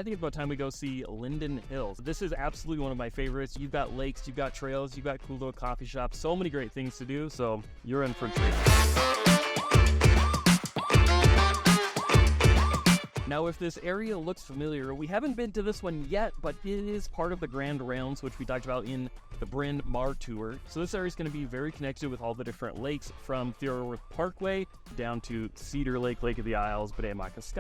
I think it's about time we go see Linden Hills. This is absolutely one of my favorites. You've got lakes, you've got trails, you've got cool little coffee shops, so many great things to do, so you're in for a treat. Now, if this area looks familiar, we haven't been to this one yet, but it is part of the Grand Rounds, which we talked about in the Bryn Mawr tour. So this area is going to be very connected with all the different lakes, from Theoreworth Parkway down to Cedar Lake, Lake of the Isles, Minneapolis,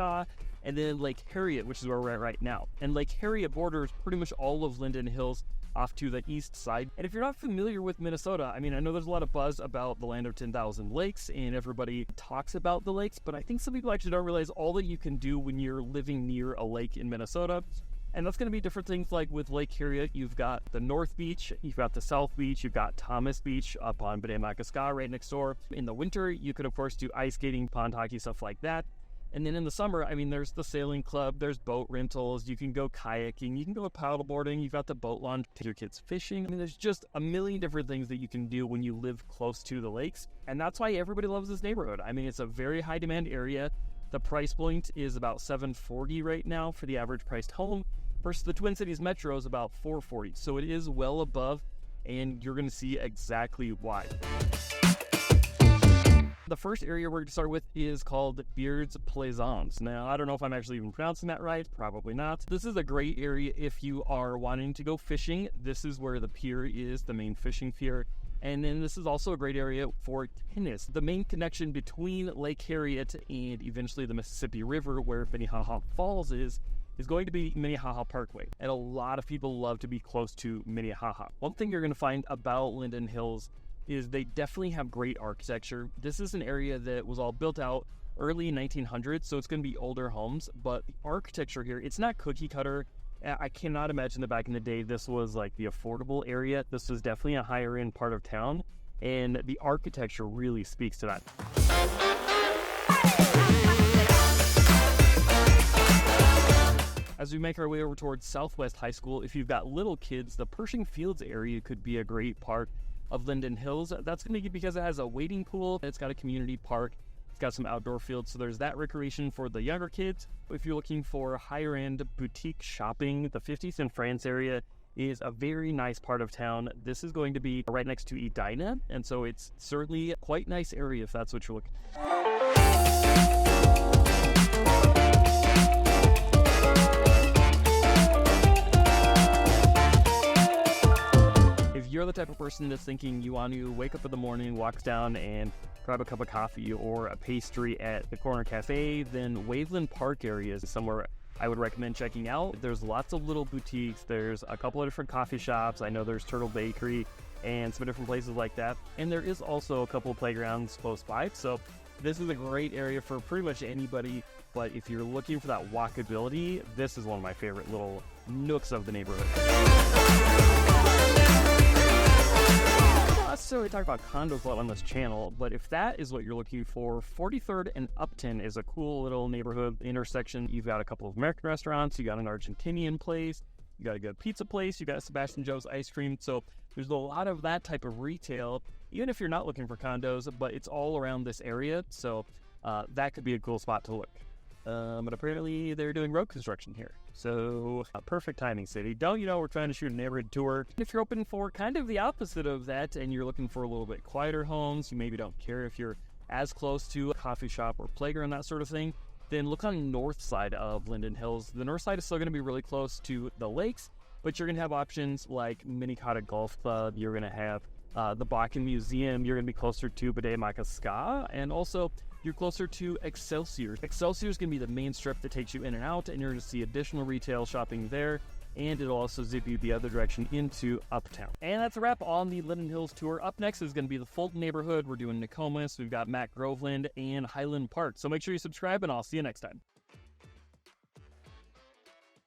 and then Lake Harriet, which is where we're at right now. And Lake Harriet borders pretty much all of Linden Hills off to the east side. And if you're not familiar with Minnesota, I mean, I know there's a lot of buzz about the land of 10,000 lakes, and everybody talks about the lakes, but I think some people actually don't realize all that you can do when you're living near a lake in Minnesota. And that's going to be different things. Like with Lake Harriet, you've got the North Beach, you've got the South Beach, you've got Thomas Beach up on Minneapolis right next door. In the winter, you could, of course, do ice skating, pond hockey, stuff like that. And then in the summer, I mean, there's the sailing club, there's boat rentals, you can go kayaking, you can go paddleboarding, you've got the boat launch, take your kids fishing. I mean, there's just a million different things that you can do when you live close to the lakes. And that's why everybody loves this neighborhood. I mean, it's a very high demand area. The price point is about $740 right now for the average priced home, versus the Twin Cities Metro is about $440. So it is well above, and you're going to see exactly why. The first area we're going to start with is called Beard's Plaisance. Now, I don't know if I'm actually even pronouncing that right. Probably not. This is a great area if you are wanting to go fishing. This is where the pier is, the main fishing pier. And then this is also a great area for tennis. The main connection between Lake Harriet and eventually the Mississippi River, where Minnehaha Falls is going to be Minnehaha Parkway. And a lot of people love to be close to Minnehaha. One thing you're going to find about Linden Hills is they definitely have great architecture. This is an area that was all built out early 1900s, so it's going to be older homes, but the architecture here, it's not cookie cutter. I cannot imagine that back in the day this was like the affordable area. This was definitely a higher end part of town, and the architecture really speaks to that. As we make our way over towards Southwest High School, if you've got little kids, the Pershing Fields area could be a great part of Linden Hills. That's going to be because it has a wading pool, it's got a community park, it's got some outdoor fields, so there's that recreation for the younger kids. If you're looking for higher end boutique shopping, the 50th and France area is a very nice part of town. This is going to be right next to Edina, and so it's certainly a quite nice area if that's what you're looking for. If you're the type of person that's thinking you want to wake up in the morning, walk down and grab a cup of coffee or a pastry at the corner cafe, then Waveland Park area is somewhere I would recommend checking out. There's lots of little boutiques. There's a couple of different coffee shops. I know there's Turtle Bakery and some different places like that. And there is also a couple of playgrounds close by. So this is a great area for pretty much anybody. But if you're looking for that walkability, this is one of my favorite little nooks of the neighborhood. Not necessarily talk about condos a lot on this channel, but if that is what you're looking for, 43rd and Upton is a cool little neighborhood intersection. You've got a couple of American restaurants, you got an Argentinian place, you got a good pizza place, you got Sebastian Joe's ice cream. So there's a lot of that type of retail, even if you're not looking for condos, but it's all around this area. So that could be a cool spot to look. But apparently they're doing road construction here. So perfect timing, city. Don't you know we're trying to shoot a neighborhood tour? If you're open for kind of the opposite of that and you're looking for a little bit quieter homes, you maybe don't care if you're as close to a coffee shop or playground, that sort of thing, then look on the north side of Linden Hills. The north side is still going to be really close to the lakes, but you're going to have options like Minnehaha Golf Club. You're going to have the Bakken Museum. You're going to be closer to Minneapolis, and also you're closer to Excelsior. Excelsior is going to be the main strip that takes you in and out, and you're going to see additional retail shopping there, and it'll also zip you the other direction into Uptown. And that's a wrap on the Linden Hills tour. Up next is going to be the Fulton neighborhood. We're doing Nokomis, we've got Matt Groveland, and Highland Park. So make sure you subscribe, and I'll see you next time.